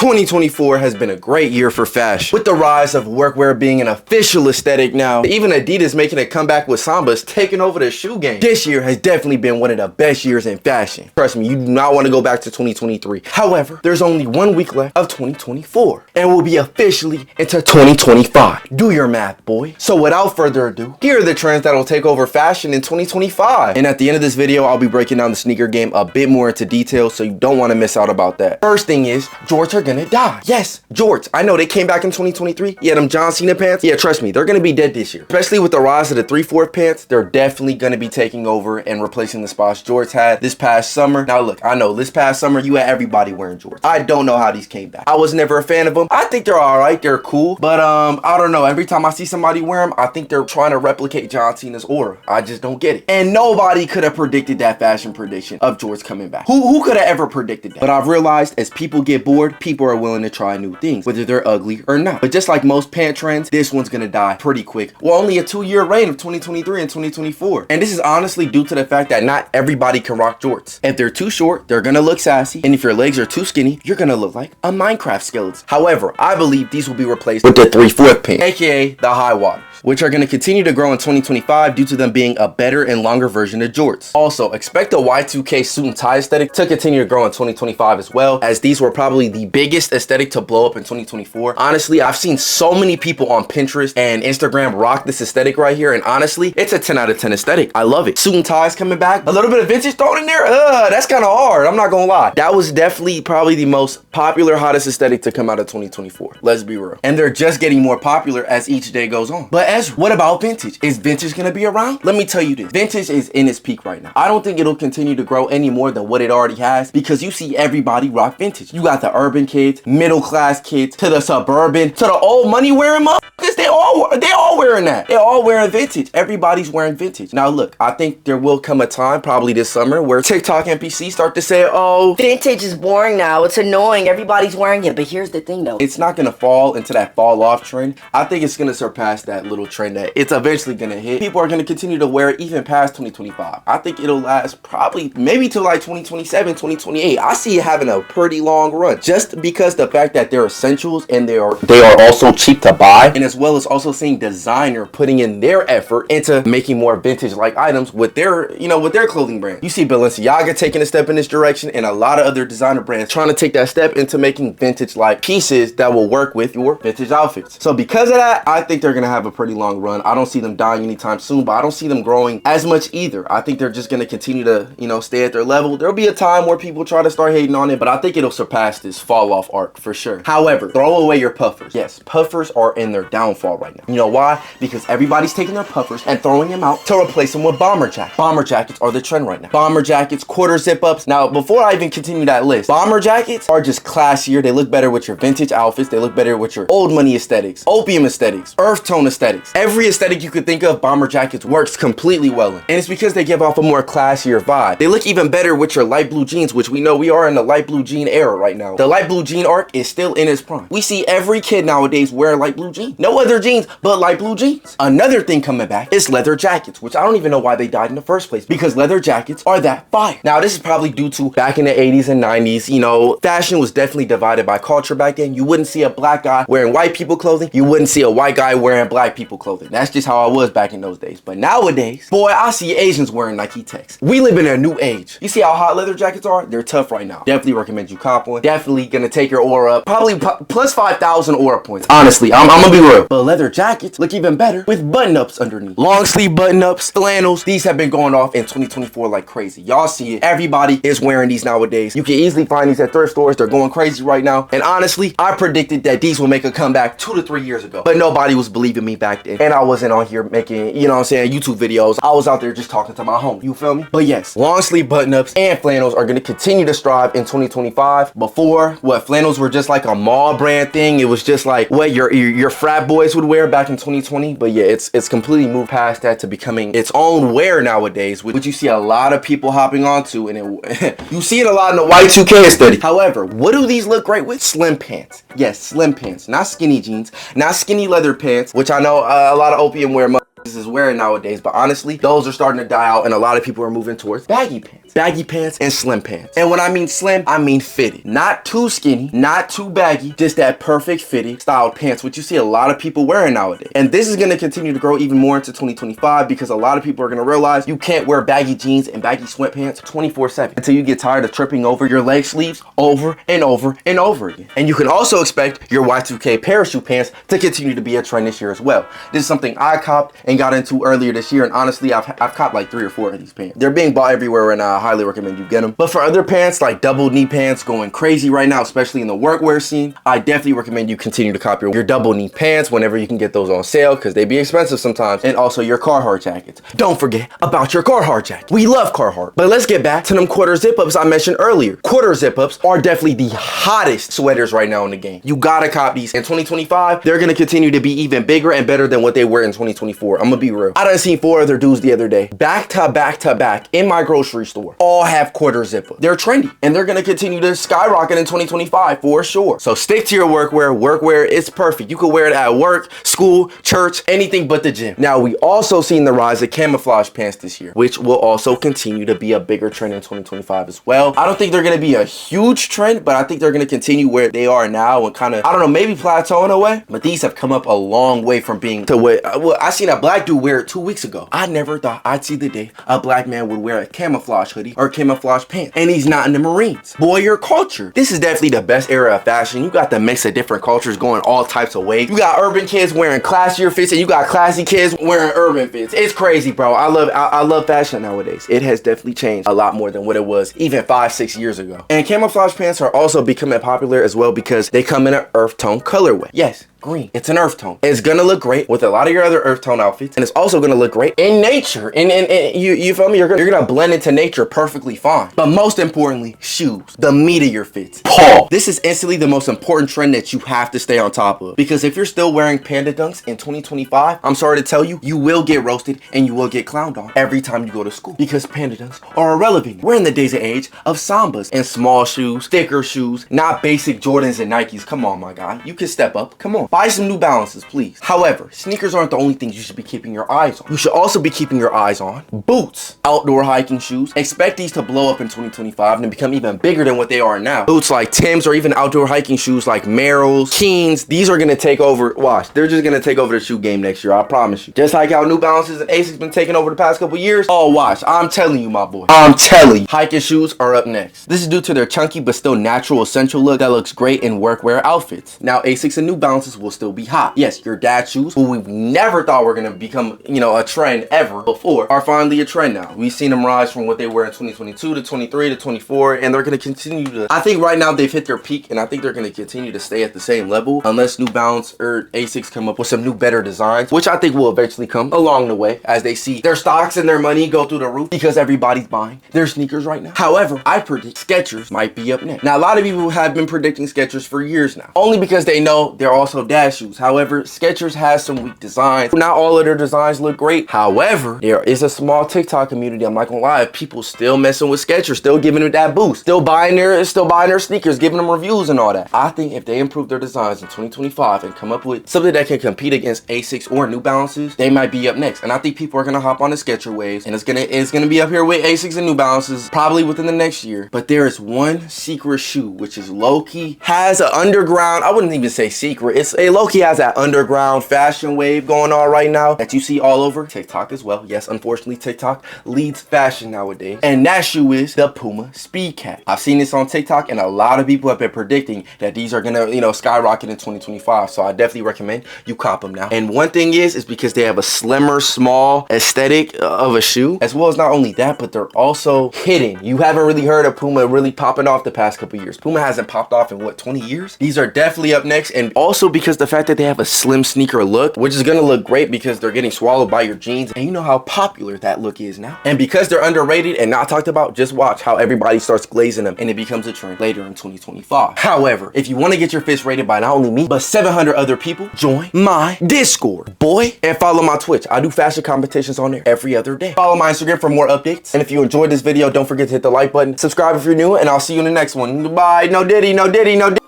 2024 has been a great year for fashion. With the rise of workwear being an official aesthetic now, even Adidas making a comeback with Sambas taking over the shoe game. This year has definitely been one of the best years in fashion. Trust me, you do not want to go back to 2023. However, there's only 1 week left of 2024 and we'll be officially into 2025. Do your math, boy. So without further ado, here are the trends that will take over fashion in 2025. And at the end of this video, I'll be breaking down the sneaker game a bit more into detail, so you don't want to miss out about that. First thing is, jorts are gonna die. Yes, jorts. I know they came back in 2023. Yeah, them John Cena pants. Yeah, trust me, they're gonna be dead this year. Especially with the rise of the 3/4 pants, they're definitely gonna be taking over and replacing the spots jorts had this past summer. Now look, I know this past summer you had everybody wearing jorts. I don't know how these came back. I was never a fan of them. I think they're all right, they're cool, but I don't know. Every time I see somebody wear them, I think they're trying to replicate John Cena's aura. I just don't get it. And nobody could have predicted that fashion prediction of jorts coming back. Who could have ever predicted that? But I've realized as people get bored, people are willing to try new things, whether they're ugly or not. But just like most pant trends, this one's gonna die pretty quick. Well, only a 2-year reign of 2023 and 2024. And this is honestly due to the fact that not everybody can rock jorts. If they're too short, they're gonna look sassy. And if your legs are too skinny, you're gonna look like a Minecraft skeleton. However, I believe these will be replaced with the 3/4 pant, aka the high waters, which are going to continue to grow in 2025 due to them being a better and longer version of jorts. Also, expect the Y2K suit and tie aesthetic to continue to grow in 2025 as well, as these were probably the biggest aesthetic to blow up in 2024. Honestly, I've seen so many people on Pinterest and Instagram rock this aesthetic right here, and honestly, it's a 10 out of 10 aesthetic. I love it. Suit and ties coming back, a little bit of vintage thrown in there. That's kind of hard. I'm not gonna lie. That was definitely probably the most popular, hottest aesthetic to come out of 2024. Let's be real. And they're just getting more popular as each day goes on. But what about vintage? Is vintage gonna be around? Let me tell you this. Vintage is in its peak right now. I don't think it'll continue to grow any more than what it already has, because you see everybody rock vintage. You got the urban kids, middle class kids, to the suburban, to the old money wearing motherfuckers. They all wearing that. They're all wearing vintage. Everybody's wearing vintage. Now look, I think there will come a time, probably this summer, where TikTok and PC start to say, oh, vintage is boring now. It's annoying. Everybody's wearing it. But here's the thing though. It's not gonna fall into that fall off trend. I think it's gonna surpass that little trend that it's eventually gonna hit. People are gonna continue to wear it even past 2025. I think it'll last probably maybe till like 2027, 2028. I see it having a pretty long run, just because the fact that they're essentials and they are also cheap to buy, and as well as also seeing designer putting in their effort into making more vintage like items with their clothing brand. You see Balenciaga taking a step in this direction, and a lot of other designer brands trying to take that step into making vintage like pieces that will work with your vintage outfits. So because of that, I think they're gonna have a pretty long run. I don't see them dying anytime soon, but I don't see them growing as much either. I think they're just gonna continue to, stay at their level. There'll be a time where people try to start hating on it, but I think it'll surpass this fall off arc for sure. However, throw away your puffers. Yes, puffers are in their downfall right now. You know why? Because everybody's taking their puffers and throwing them out to replace them with bomber jackets. Bomber jackets are the trend right now. Bomber jackets, quarter zip ups. Now, before I even continue that list, bomber jackets are just classier. They look better with your vintage outfits. They look better with your old money aesthetics, opium aesthetics, earth tone aesthetics. Every aesthetic you could think of, bomber jackets works completely well in. And it's because they give off a more classier vibe. They look even better with your light blue jeans, which we know we are in the light blue jean era right now. The light blue jean arc is still in its prime. We see every kid nowadays wear light blue jeans. No other jeans but light blue jeans. Another thing coming back is leather jackets, which I don't even know why they died in the first place, because leather jackets are that fire. Now, this is probably due to back in the 80s and 90s, fashion was definitely divided by culture back then. You wouldn't see a black guy wearing white people clothing. You wouldn't see a white guy wearing black people clothing. That's just how I was back in those days. But nowadays, boy, I see Asians wearing Nike Techs. We live in a new age. You see how hot leather jackets are? They're tough right now. Definitely recommend you cop one. Definitely gonna take your aura up. Probably plus 5,000 aura points. Honestly, I'm gonna be real. But leather jackets look even better with button-ups underneath. Long sleeve button-ups, flannels. These have been going off in 2024 like crazy. Y'all see it. Everybody is wearing these nowadays. You can easily find these at thrift stores. They're going crazy right now. And honestly, I predicted that these will make a comeback 2 to 3 years ago. But nobody was believing me back then. And I wasn't on here making, YouTube videos. I was out there just talking to my home. You feel me? But yes, long sleeve button-ups and flannels are going to continue to strive in 2025. Before, flannels were just like a mall brand thing. It was just like what your frat boys would wear back in 2020. But yeah, it's completely moved past that to becoming its own wear nowadays, which you see a lot of people hopping onto, and you see it a lot in the Y2K aesthetic. However, what do these look great with? Slim pants. Yes, slim pants, not skinny jeans, not skinny leather pants, which I know a lot of opium wear is wearing nowadays, but honestly, those are starting to die out, and a lot of people are moving towards baggy pants. baggy pants, and slim pants. And when I mean slim, I mean fitted. Not too skinny, not too baggy, just that perfect fitted styled pants, which you see a lot of people wearing nowadays. And this is gonna continue to grow even more into 2025 because a lot of people are gonna realize you can't wear baggy jeans and baggy sweatpants 24/7 until you get tired of tripping over your leg sleeves over and over and over again. And you can also expect your Y2K parachute pants to continue to be a trend this year as well. This is something I copped and got into earlier this year, and honestly, I've copped like 3 or 4 of these pants. They're being bought everywhere right now. I highly recommend you get them. But for other pants like double knee pants going crazy right now, especially in the workwear scene, I definitely recommend you continue to cop your double knee pants whenever you can get those on sale because they be expensive sometimes. And also your Carhartt jackets. Don't forget about your Carhartt jacket. We love Carhartt. But let's get back to them quarter zip ups I mentioned earlier. Quarter zip ups are definitely the hottest sweaters right now in the game. You gotta cop these. In 2025, they're gonna continue to be even bigger and better than what they were in 2024. I'm gonna be real. I done seen 4 other dudes the other day, back to back to back in my grocery store, all have quarter zip ups. They're trendy and they're gonna continue to skyrocket in 2025 for sure. So stick to your workwear. Workwear is perfect. You can wear it at work, school, church, anything but the gym. Now, we also seen the rise of camouflage pants this year, which will also continue to be a bigger trend in 2025 as well. I don't think they're gonna be a huge trend, but I think they're gonna continue where they are now and kind of, I don't know, maybe plateau in a way. But these have come up a long way from being to what I seen a black dude wear it 2 weeks ago. I never thought I'd see the day a black man would wear a camouflage hoodie or camouflage pants, and he's not in the Marines. Boy, your culture. This is definitely the best era of fashion. You got the mix of different cultures going all types of ways. You got urban kids wearing classier fits, and you got classy kids wearing urban fits. It's crazy, bro. I love fashion nowadays. It has definitely changed a lot more than what it was even 5-6 years ago. And camouflage pants are also becoming popular as well because they come in an earth tone colorway. Yes, green. It's an earth tone. It's gonna look great with a lot of your other earth tone outfits, and it's also gonna look great in nature. And you feel me? You're gonna blend into nature perfectly fine. But most importantly, shoes. The meat of your fits. Paul. This is instantly the most important trend that you have to stay on top of. Because if you're still wearing Panda Dunks in 2025, I'm sorry to tell you, you will get roasted and you will get clowned on every time you go to school. Because Panda Dunks are irrelevant. We're in the days and age of Sambas and small shoes, thicker shoes, not basic Jordans and Nikes. Come on, my guy. You can step up. Come on. Buy some New Balances, please. However, sneakers aren't the only things you should be keeping your eyes on. You should also be keeping your eyes on boots, outdoor hiking shoes. Expect these to blow up in 2025 and become even bigger than what they are now. Boots like Tim's or even outdoor hiking shoes like Merrell's, Keens, these are gonna take over. Watch, they're just gonna take over the shoe game next year. I promise you. Just like how New Balances and Asics been taking over the past couple years. Oh, watch. I'm telling you, my boy. I'm telling you. Hiking shoes are up next. This is due to their chunky but still natural essential look that looks great in workwear outfits. Now, Asics and New Balances will still be hot. Yes, your dad shoes, who we've never thought were gonna become, a trend ever before, are finally a trend now. We've seen them rise from what they were in 2022 to 23 to 24, and they're gonna continue to, I think right now they've hit their peak, and I think they're gonna continue to stay at the same level unless New Balance or Asics come up with some new better designs, which I think will eventually come along the way as they see their stocks and their money go through the roof because everybody's buying their sneakers right now. However, I predict Skechers might be up next. Now, a lot of people have been predicting Skechers for years now, only because they know they're also dad shoes. However, Skechers has some weak designs. Not all of their designs look great. However, there is a small TikTok community, I'm not gonna lie, of people still messing with Skechers, still giving them that boost, still buying their sneakers, giving them reviews and all that. I think if they improve their designs in 2025 and come up with something that can compete against Asics or New Balances, they might be up next. And I think people are gonna hop on the Skechers waves, and it's gonna be up here with Asics and New Balances probably within the next year. But there is one secret shoe which is low-key, has an underground, I wouldn't even say secret, it's a low-key has that underground fashion wave going on right now that you see all over TikTok as well. Yes, unfortunately, TikTok leads fashion nowadays. And that shoe is the Puma Speed Cat. I've seen this on TikTok, and a lot of people have been predicting that these are gonna, skyrocket in 2025. So I definitely recommend you cop them now. And one thing is because they have a slimmer, small aesthetic of a shoe, as well as not only that, but they're also hidden. You haven't really heard of Puma really popping off the past couple years. Puma hasn't popped off in what, 20 years? These are definitely up next, and also because the fact that they have a slim sneaker look, which is gonna look great because they're getting swallowed by your jeans, and you know how popular that look is now. And because they're underrated and not talked about, just watch how everybody starts glazing them and it becomes a trend later in 2025. However, if you want to get your fits rated by not only me, but 700 other people, join my Discord, boy, and follow my Twitch. I do fashion competitions on there every other day. Follow my Instagram for more updates. And if you enjoyed this video, don't forget to hit the like button, subscribe if you're new, and I'll see you in the next one. Bye. No diddy, no diddy, no diddy.